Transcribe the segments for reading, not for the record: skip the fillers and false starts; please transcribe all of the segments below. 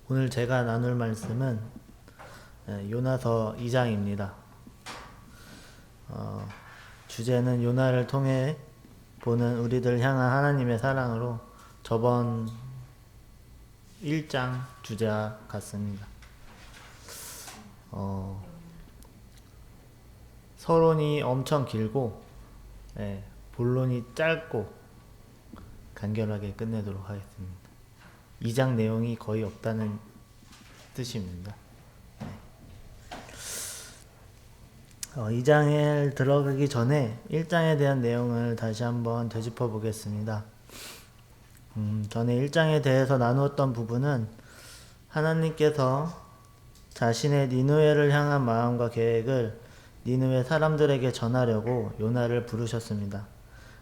오늘 제가 나눌 말씀은 요나서 2장입니다. 주제는 요나를 통해 보는 우리들 향한 하나님의 사랑으로 저번 1장 주제와 같습니다. 서론이 엄청 길고 본론이 짧고 간결하게 끝내도록 하겠습니다. 2장 내용이 거의 없다는 뜻입니다. 2장에 들어가기 전에 1장에 대한 내용을 다시 한번 되짚어 보겠습니다. 전에 1장에 대해서 나누었던 부분은 하나님께서 자신의 니느웨를 향한 마음과 계획을 니느웨 사람들에게 전하려고 요나를 부르셨습니다.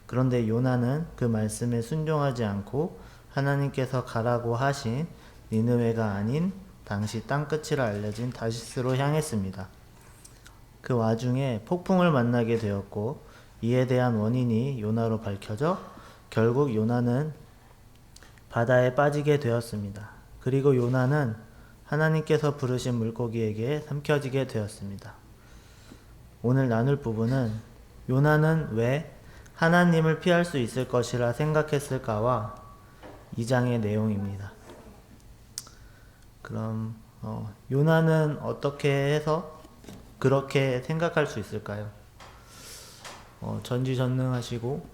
그런데 요나는 그 말씀에 순종하지 않고 하나님께서 가라고 하신 니느웨가 아닌 당시 땅끝이라 알려진 다시스로 향했습니다. 그 와중에 폭풍을 만나게 되었고 이에 대한 원인이 요나로 밝혀져 결국 요나는 바다에 빠지게 되었습니다. 그리고 요나는 하나님께서 부르신 물고기에게 삼켜지게 되었습니다. 오늘 나눌 부분은 요나는 왜 하나님을 피할 수 있을 것이라 생각했을까와 2장의 내용입니다. 그럼 요나는 어떻게 해서 그렇게 생각할 수 있을까요? 전지전능하시고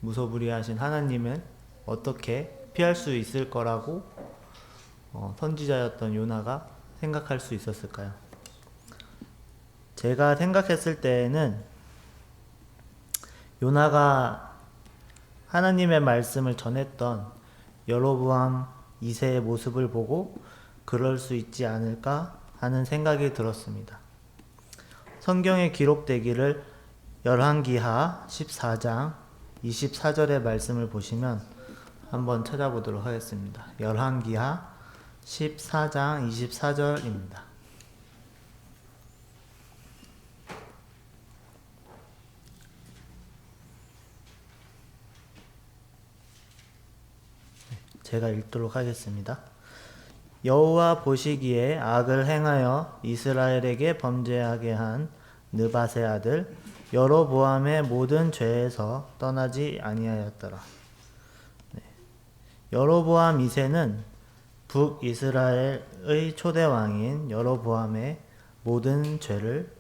무소불위하신 하나님은 어떻게 피할 수 있을 거라고 선지자였던 요나가 생각할 수 있었을까요? 제가 생각했을 때에는 요나가 하나님의 말씀을 전했던 여로보암 2세의 모습을 보고 그럴 수 있지 않을까 하는 생각이 들었습니다. 성경에 기록되기를 열왕기하 14장 24절의 말씀을 보시면 한번 찾아보도록 하겠습니다. 열왕기하 14장 24절입니다. 제가 읽도록 하겠습니다. 여호와 보시기에 악을 행하여 이스라엘에게 범죄하게 한 느밧의 아들 여로보암의 모든 죄에서 떠나지 아니하였더라. 여로보암 2세는 북이스라엘의 초대 왕인 여로보암의 모든 죄를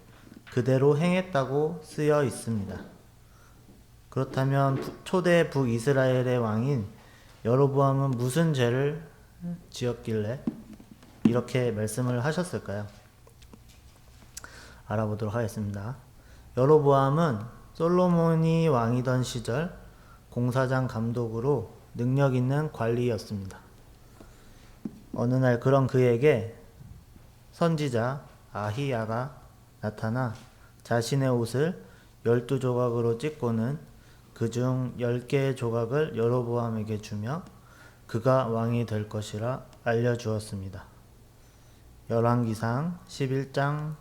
그대로 행했다고 쓰여 있습니다. 그렇다면 초대 북이스라엘의 왕인 여로보암은 무슨 죄를 지었길래 이렇게 말씀을 하셨을까요? 알아보도록 하겠습니다. 여로보암은 솔로몬이 왕이던 시절 공사장 감독으로 능력 있는 관리였습니다. 어느 날 그런 그에게 선지자 아히야가 나타나 자신의 옷을 12조각으로 찢고는 그중 10개의 조각을 여로보암에게 주며 그가 왕이 될 것이라 알려주었습니다. 열왕기상 11장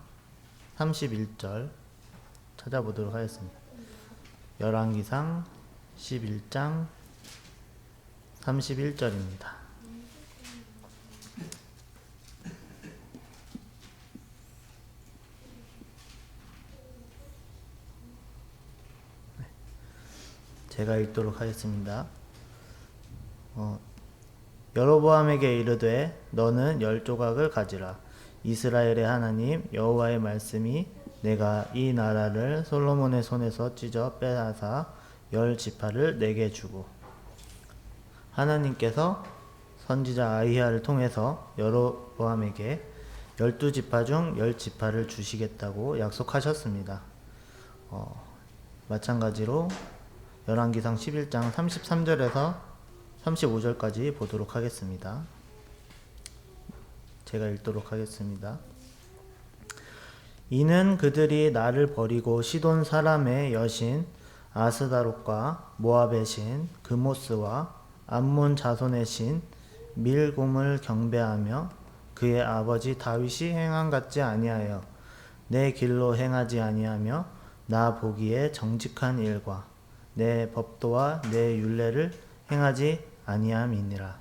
31절 찾아보도록 하겠습니다. 열왕기상 11장 31절입니다. 제가 읽도록 하겠습니다. 여로보암에게 이르되 너는 10조각을 가지라. 이스라엘의 하나님 여호와의 말씀이 내가 이 나라를 솔로몬의 손에서 찢어 빼앗아 10지파를 내게 주고 하나님께서 선지자 아히야를 통해서 여로보암에게 12지파 중 10지파를 주시겠다고 약속하셨습니다. 마찬가지로 열왕기상 11장 33절에서 35절까지 보도록 하겠습니다. 제가 읽도록 하겠습니다. 이는 그들이 나를 버리고 시돈 사람의 여신 아스다롯과 모압의 신 그모스와 암몬 자손의 신 밀곰을 경배하며 그의 아버지 다윗이 행한 같지 아니하여 내 길로 행하지 아니하며 나 보기에 정직한 일과 내 법도와 내 율례를 행하지 아니함이니라.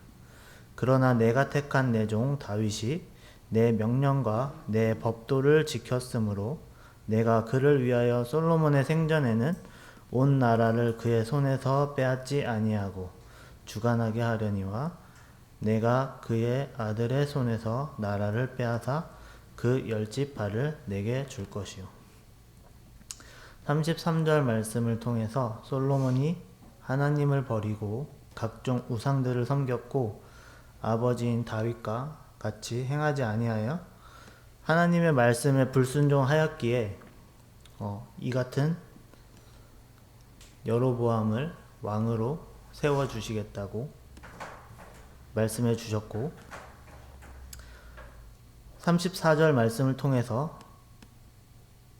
그러나 내가 택한 내 종 다윗이 내 명령과 내 법도를 지켰으므로 내가 그를 위하여 솔로몬의 생전에는 온 나라를 그의 손에서 빼앗지 아니하고 주관하게 하려니와 내가 그의 아들의 손에서 나라를 빼앗아 그 열지파를 내게 줄 것이요. 33절 말씀을 통해서 솔로몬이 하나님을 버리고 각종 우상들을 섬겼고 아버지인 다윗과 같이 행하지 아니하여 하나님의 말씀에 불순종하였기에 이 같은 여로보암을 왕으로 세워주시겠다고 말씀해 주셨고 34절 말씀을 통해서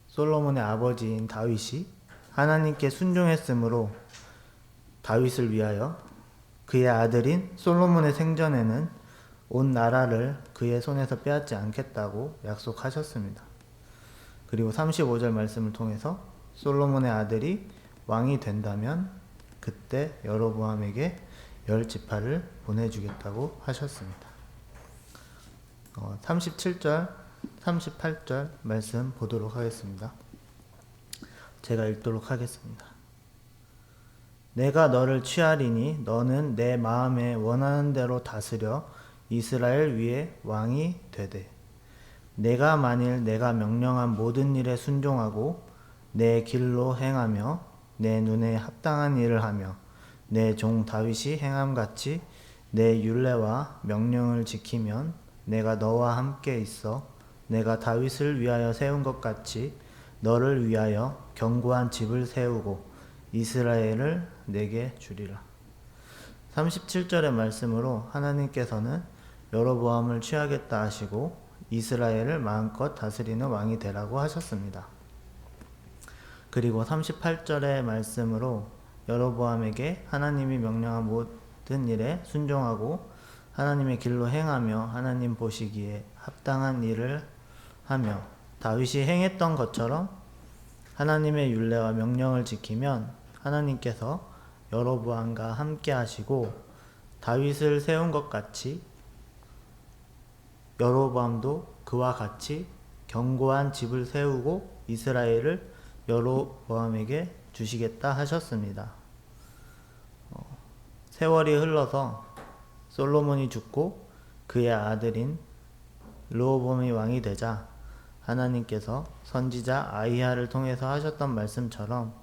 솔로몬의 아버지인 다윗이 하나님께 순종했으므로 다윗을 위하여 그의 아들인 솔로몬의 생전에는 온 나라를 그의 손에서 빼앗지 않겠다고 약속하셨습니다. 그리고 35절 말씀을 통해서 솔로몬의 아들이 왕이 된다면 그때 여로보암에게 10지파를 보내주겠다고 하셨습니다. 37절, 38절 말씀 보도록 하겠습니다. 제가 읽도록 하겠습니다. 내가 너를 취하리니 너는 내 마음에 원하는 대로 다스려 이스라엘 위에 왕이 되되 내가 만일 내가 명령한 모든 일에 순종하고 내 길로 행하며 내 눈에 합당한 일을 하며 내 종 다윗이 행함같이 내 율례와 명령을 지키면 내가 너와 함께 있어 내가 다윗을 위하여 세운 것 같이 너를 위하여 견고한 집을 세우고 이스라엘을 내게 주리라. 37절의 말씀으로 하나님께서는 여로보암을 취하겠다 하시고 이스라엘을 마음껏 다스리는 왕이 되라고 하셨습니다. 그리고 38절의 말씀으로 여로보암에게 하나님이 명령한 모든 일에 순종하고 하나님의 길로 행하며 하나님 보시기에 합당한 일을 하며 다윗이 행했던 것처럼 하나님의 율례와 명령을 지키면 하나님께서 여로보암과 함께 하시고 다윗을 세운 것 같이 여로보암도 그와 같이 견고한 집을 세우고 이스라엘을 여로보암에게 주시겠다 하셨습니다. 세월이 흘러서 솔로몬이 죽고 그의 아들인 르호보암이 왕이 되자 하나님께서 선지자 아히야를 통해서 하셨던 말씀처럼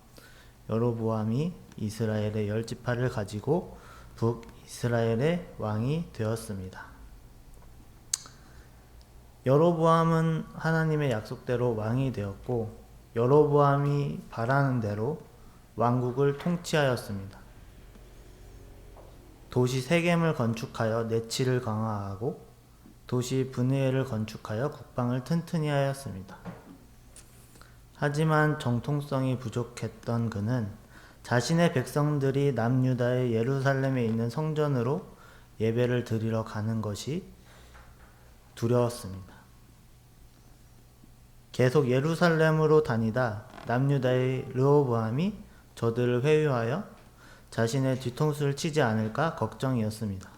여로보암이 이스라엘의 10지파를 가지고 북이스라엘의 왕이 되었습니다. 여로보암은 하나님의 약속대로 왕이 되었고 여로보암이 바라는 대로 왕국을 통치하였습니다. 도시 세겜을 건축하여 내치를 강화하고 도시 브느엘을 건축하여 국방을 튼튼히 하였습니다. 하지만 정통성이 부족했던 그는 자신의 백성들이 남유다의 예루살렘에 있는 성전으로 예배를 드리러 가는 것이 두려웠습니다. 계속 예루살렘으로 다니다 남유다의 르호보암이 저들을 회유하여 자신의 뒤통수를 치지 않을까 걱정이었습니다.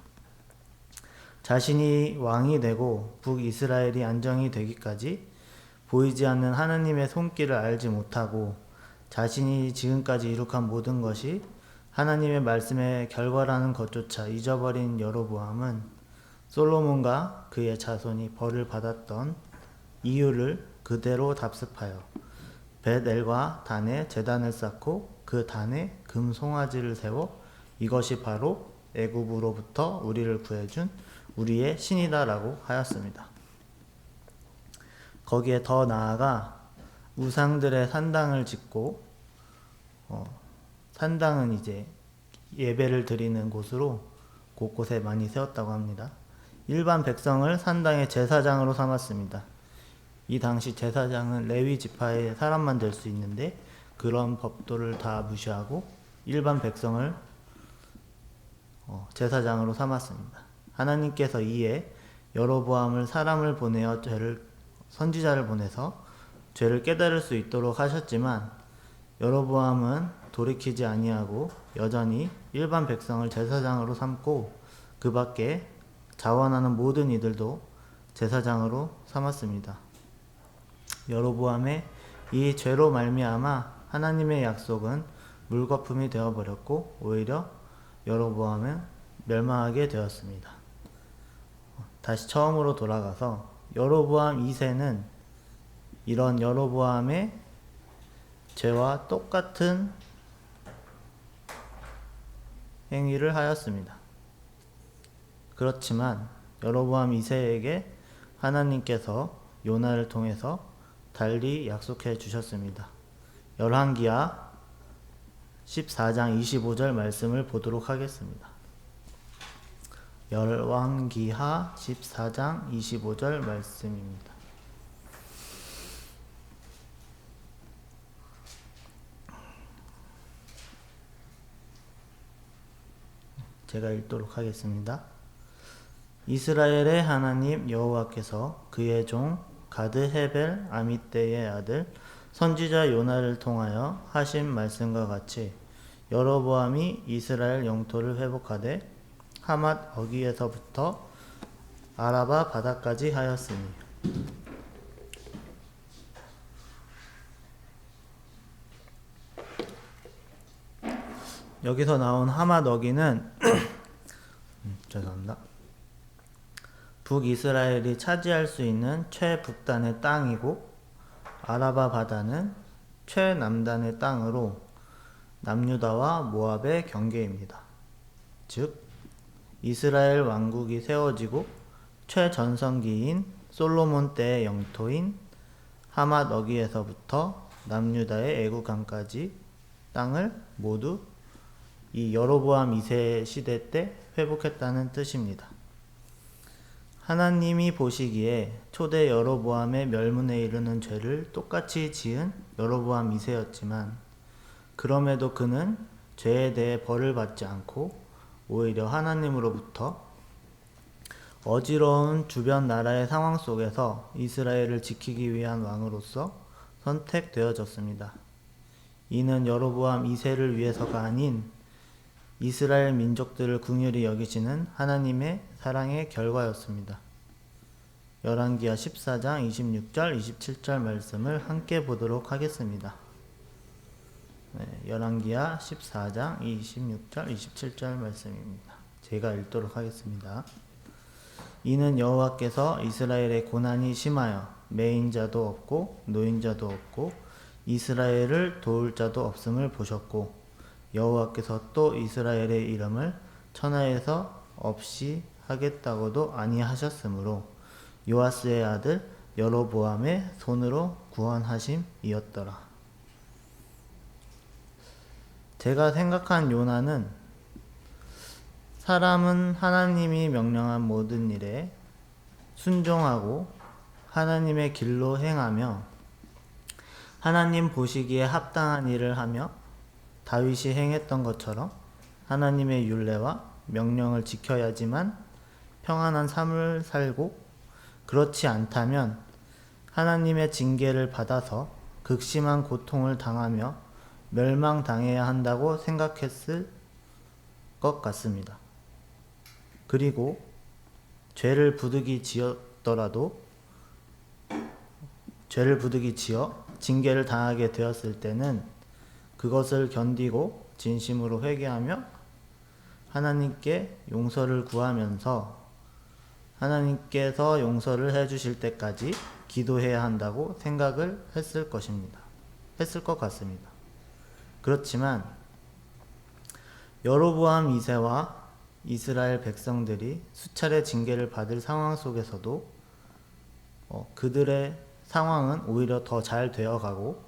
자신이 왕이 되고 북이스라엘이 안정이 되기까지 보이지 않는 하나님의 손길을 알지 못하고 자신이 지금까지 이룩한 모든 것이 하나님의 말씀의 결과라는 것조차 잊어버린 여로보암은 솔로몬과 그의 자손이 벌을 받았던 이유를 그대로 답습하여 벳엘과 단에 제단을 쌓고 그 단에 금 송아지를 세워 이것이 바로 애굽으로부터 우리를 구해준 우리의 신이다라고 하였습니다. 거기에 더 나아가 우상들의 산당을 짓고 산당은 이제 예배를 드리는 곳으로 곳곳에 많이 세웠다고 합니다. 일반 백성을 산당의 제사장으로 삼았습니다. 이 당시 제사장은 레위 지파의 사람만 될 수 있는데 그런 법도를 다 무시하고 일반 백성을 제사장으로 삼았습니다. 하나님께서 이에 여로보암을 사람을 보내어 선지자를 보내서 죄를 깨달을 수 있도록 하셨지만 여로보암은 돌이키지 아니하고 여전히 일반 백성을 제사장으로 삼고 그 밖에 자원하는 모든 이들도 제사장으로 삼았습니다. 여로보암의 이 죄로 말미암아 하나님의 약속은 물거품이 되어버렸고 오히려 여로보암은 멸망하게 되었습니다. 다시 처음으로 돌아가서 여로보암 2세는 이런 여로보암의 죄와 똑같은 행위를 하였습니다. 그렇지만 여로보암 2세에게 하나님께서 요나를 통해서 달리 약속해 주셨습니다. 열왕기하 14장 25절 말씀을 보도록 하겠습니다. 열왕기하 14장 25절 말씀입니다. 제가 읽도록 하겠습니다. 이스라엘의 하나님 여호와께서 그의 종 가드 헤벨 아미떼의 아들 선지자 요나를 통하여 하신 말씀과 같이 여로보암이 이스라엘 영토를 회복하되 하맛 어귀에서부터 아라바 바다까지 하였으니 여기서 나온 하맛 어귀는 죄송합니다. 북이스라엘이 차지할 수 있는 최북단의 땅이고 아라바 바다는 최남단의 땅으로 남유다와 모압의 경계입니다. 즉 이스라엘 왕국이 세워지고 최전성기인 솔로몬 때의 영토인 하맛 어귀에서부터 남유다의 애구강까지 땅을 모두 이 여로보암 2세 시대 때 회복했다는 뜻입니다. 하나님이 보시기에 초대 여로보암의 멸문에 이르는 죄를 똑같이 지은 여로보암 2세였지만 그럼에도 그는 죄에 대해 벌을 받지 않고 오히려 하나님으로부터 어지러운 주변 나라의 상황 속에서 이스라엘을 지키기 위한 왕으로서 선택되어졌습니다. 이는 여로보암 2세를 위해서가 아닌 이스라엘 민족들을 긍휼히 여기시는 하나님의 사랑의 결과였습니다. 열왕기하 14장 26절 27절 말씀을 함께 보도록 하겠습니다. 열왕기하 14장 26절 27절 말씀입니다. 제가 읽도록 하겠습니다. 이는 여호와께서 이스라엘의 고난이 심하여 매인자도 없고 노인자도 없고 이스라엘을 도울 자도 없음을 보셨고 여호와께서 또 이스라엘의 이름을 천하에서 없이 하겠다고도 아니하셨으므로 요아스의 아들 여로보암의 손으로 구원하심이었더라. 제가 생각한 요나는 사람은 하나님이 명령한 모든 일에 순종하고 하나님의 길로 행하며 하나님 보시기에 합당한 일을 하며 다윗이 행했던 것처럼 하나님의 율례와 명령을 지켜야지만 평안한 삶을 살고 그렇지 않다면 하나님의 징계를 받아서 극심한 고통을 당하며 멸망당해야 한다고 생각했을 것 같습니다. 그리고 죄를 부득이 지어 징계를 당하게 되었을 때는 그것을 견디고 진심으로 회개하며 하나님께 용서를 구하면서 하나님께서 용서를 해주실 때까지 기도해야 한다고 생각을 했을 것 같습니다. 그렇지만 여로보암 2세와 이스라엘 백성들이 수차례 징계를 받을 상황 속에서도 그들의 상황은 오히려 더 잘 되어가고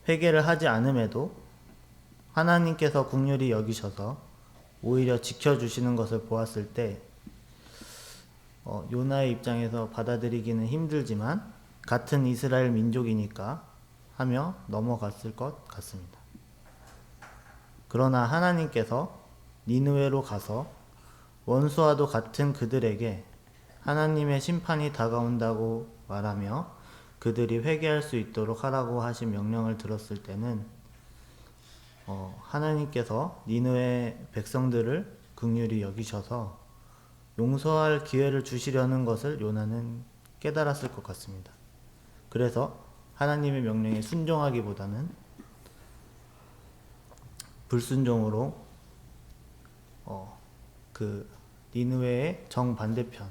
회개를 하지 않음에도 하나님께서 긍휼히 여기셔서 오히려 지켜주시는 것을 보았을 때 요나의 입장에서 받아들이기는 힘들지만 같은 이스라엘 민족이니까 하며 넘어갔을 것 같습니다. 그러나 하나님께서 니느웨로 가서 원수와도 같은 그들에게 하나님의 심판이 다가온다고 말하며 그들이 회개할 수 있도록 하라고 하신 명령을 들었을 때는 하나님께서 니느웨 백성들을 긍휼히 여기셔서 용서할 기회를 주시려는 것을 요나는 깨달았을 것 같습니다. 그래서 하나님의 명령에 순종하기보다는 불순종으로 그 니느웨의 정반대편,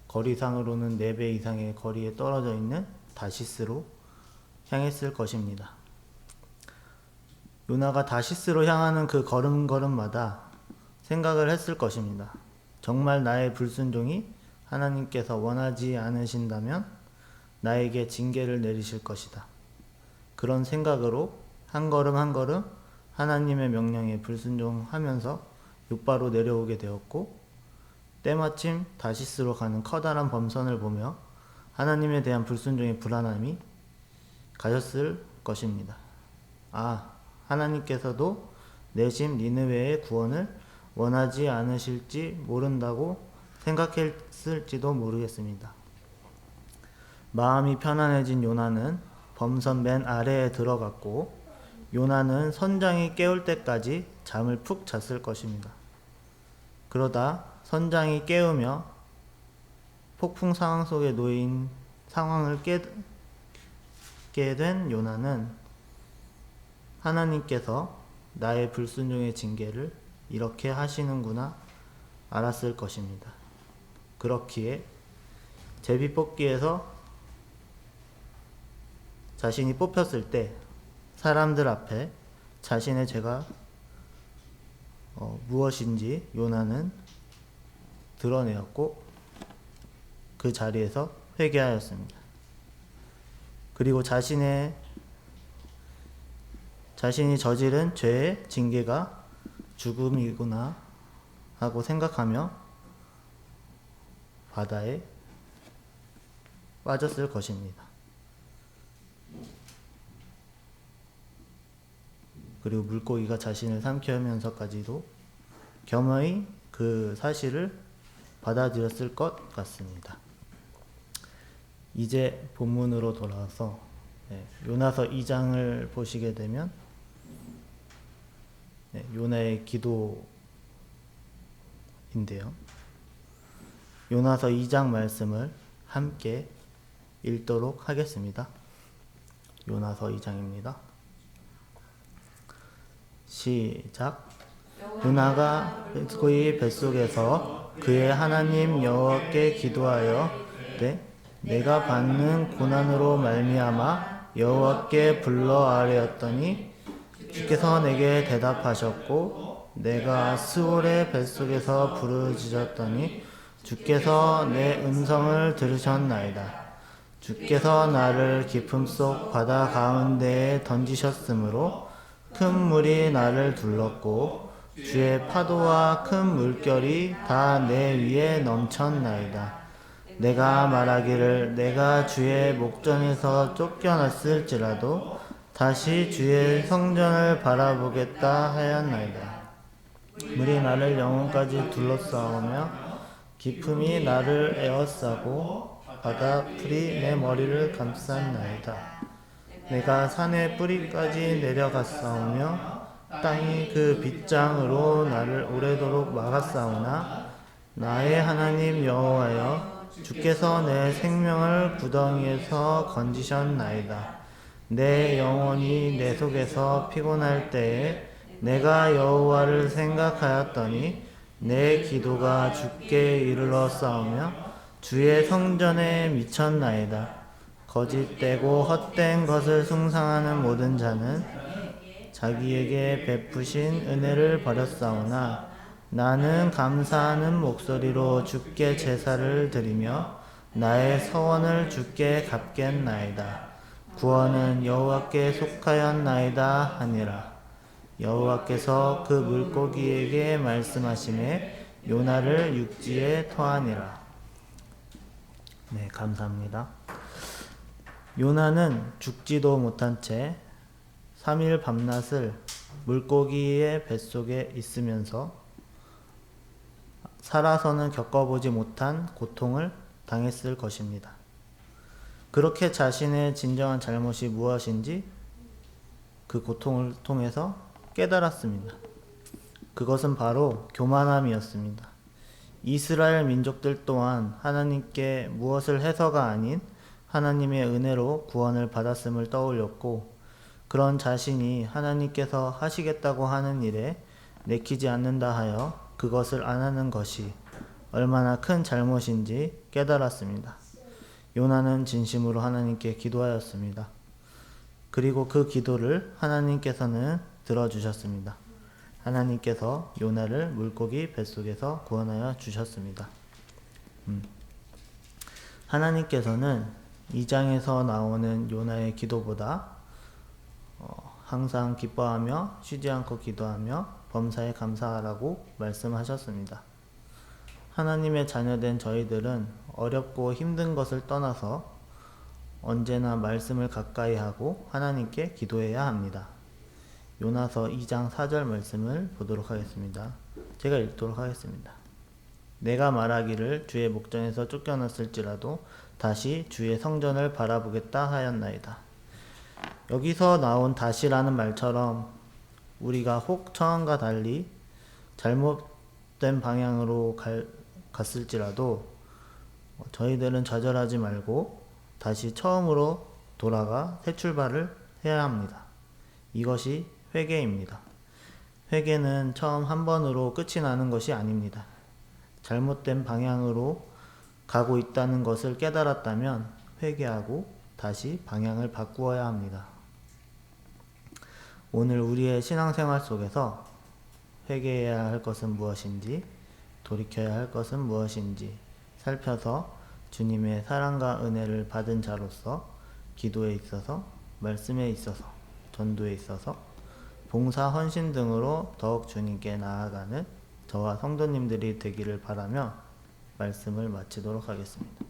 거리상으로는 4배 이상의 거리에 떨어져 있는 다시스로 향했을 것입니다. 요나가 다시스로 향하는 그 걸음걸음마다 생각을 했을 것입니다. 정말 나의 불순종이 하나님께서 원하지 않으신다면 나에게 징계를 내리실 것이다. 그런 생각으로 한 걸음 한 걸음 하나님의 명령에 불순종하면서 곧바로 내려오게 되었고, 때마침 다시스로 가는 커다란 범선을 보며 하나님에 대한 불순종의 불안함이 가졌을 것입니다. 하나님께서도 내심 니느웨의 구원을 원하지 않으실지 모른다고 생각했을지도 모르겠습니다. 마음이 편안해진 요나는 범선 맨 아래에 들어갔고, 요나는 선장이 깨울 때까지 잠을 푹 잤을 것입니다. 그러다 선장이 깨우며 폭풍 상황 속에 놓인 상황을 깨닫게 된 요나는 하나님께서 나의 불순종의 징계를 이렇게 하시는구나 알았을 것입니다. 그렇기에 제비뽑기에서 자신이 뽑혔을 때 사람들 앞에 자신의 죄가 무엇인지 요나는 드러내었고, 그 자리에서 회개하였습니다. 그리고 자신이 저지른 죄의 징계가 죽음이구나 하고 생각하며 바다에 빠졌을 것입니다. 그리고 물고기가 자신을 삼키면서까지도 겸허히 그 사실을 받아들였을 것 같습니다. 이제 본문으로 돌아와서 요나서 2장을 보시게 되면 요나의 기도인데요. 요나서 2장 말씀을 함께 읽도록 하겠습니다. 요나서 2장입니다. 시작. 요나가 그의 뱃속에서 그의 하나님 여호와께 기도하여 내가 받는 고난으로 말미암아 여호와께 불러 아뢰었더니 주께서 내게 대답하셨고, 내가 스올의 뱃속에서 부르짖었더니 주께서 내 음성을 들으셨나이다. 주께서 나를 깊음 속 바다 가운데에 던지셨으므로 큰 물이 나를 둘렀고 주의 파도와 큰 물결이 다 내 위에 넘쳤나이다. 내가 말하기를 내가 주의 목전에서 쫓겨났을지라도 다시 주의 성전을 바라보겠다 하였나이다. 물이 나를 영혼까지 둘러싸오며 깊음이 나를 에워싸고 바다풀이 내 머리를 감쌌나이다. 내가 산의 뿌리까지 내려갔사오며 땅이 그 빗장으로 나를 오래도록 막았사오나 나의 하나님 여호와여, 주께서 내 생명을 구덩이에서 건지셨나이다. 내 영혼이 내 속에서 피곤할 때에 내가 여호와를 생각하였더니 내 기도가 주께 이르러 싸우며 주의 성전에 미쳤나이다. 거짓되고 헛된 것을 숭상하는 모든 자는 자기에게 베푸신 은혜를 버렸사오나 나는 감사하는 목소리로 주께 제사를 드리며 나의 서원을 주께 갚겠나이다. 구원은 여호와께 속하였나이다 하니라. 여호와께서 그 물고기에게 말씀하시매 요나를 육지에 토하니라. 네, 감사합니다. 요나는 죽지도 못한 채 3일 밤낮을 물고기의 뱃속에 있으면서 살아서는 겪어보지 못한 고통을 당했을 것입니다. 그렇게 자신의 진정한 잘못이 무엇인지 그 고통을 통해서 깨달았습니다. 그것은 바로 교만함이었습니다. 이스라엘 민족들 또한 하나님께 무엇을 해서가 아닌 하나님의 은혜로 구원을 받았음을 떠올렸고, 그런 자신이 하나님께서 하시겠다고 하는 일에 내키지 않는다 하여 그것을 안 하는 것이 얼마나 큰 잘못인지 깨달았습니다. 요나는 진심으로 하나님께 기도하였습니다. 그리고 그 기도를 하나님께서는 들어주셨습니다. 하나님께서 요나를 물고기 뱃속에서 구원하여 주셨습니다. 하나님께서는 이 장에서 나오는 요나의 기도보다 항상 기뻐하며 쉬지 않고 기도하며 범사에 감사하라고 말씀하셨습니다. 하나님의 자녀된 저희들은 어렵고 힘든 것을 떠나서 언제나 말씀을 가까이 하고 하나님께 기도해야 합니다. 요나서 2장 4절 말씀을 보도록 하겠습니다. 제가 읽도록 하겠습니다. 내가 말하기를 주의 목전에서 쫓겨났을지라도 다시 주의 성전을 바라보겠다 하였나이다. 여기서 나온 다시라는 말처럼 우리가 혹 처음과 달리 잘못된 방향으로 갔을지라도 저희들은 좌절하지 말고 다시 처음으로 돌아가 새 출발을 해야 합니다. 이것이 회개입니다. 회개는 처음 한 번으로 끝이 나는 것이 아닙니다. 잘못된 방향으로 가고 있다는 것을 깨달았다면 회개하고 다시 방향을 바꾸어야 합니다. 오늘 우리의 신앙생활 속에서 회개해야 할 것은 무엇인지, 돌이켜야 할 것은 무엇인지 살펴서 주님의 사랑과 은혜를 받은 자로서 기도에 있어서, 말씀에 있어서, 전도에 있어서, 봉사 헌신 등으로 더욱 주님께 나아가는 저와 성도님들이 되기를 바라며 말씀을 마치도록 하겠습니다.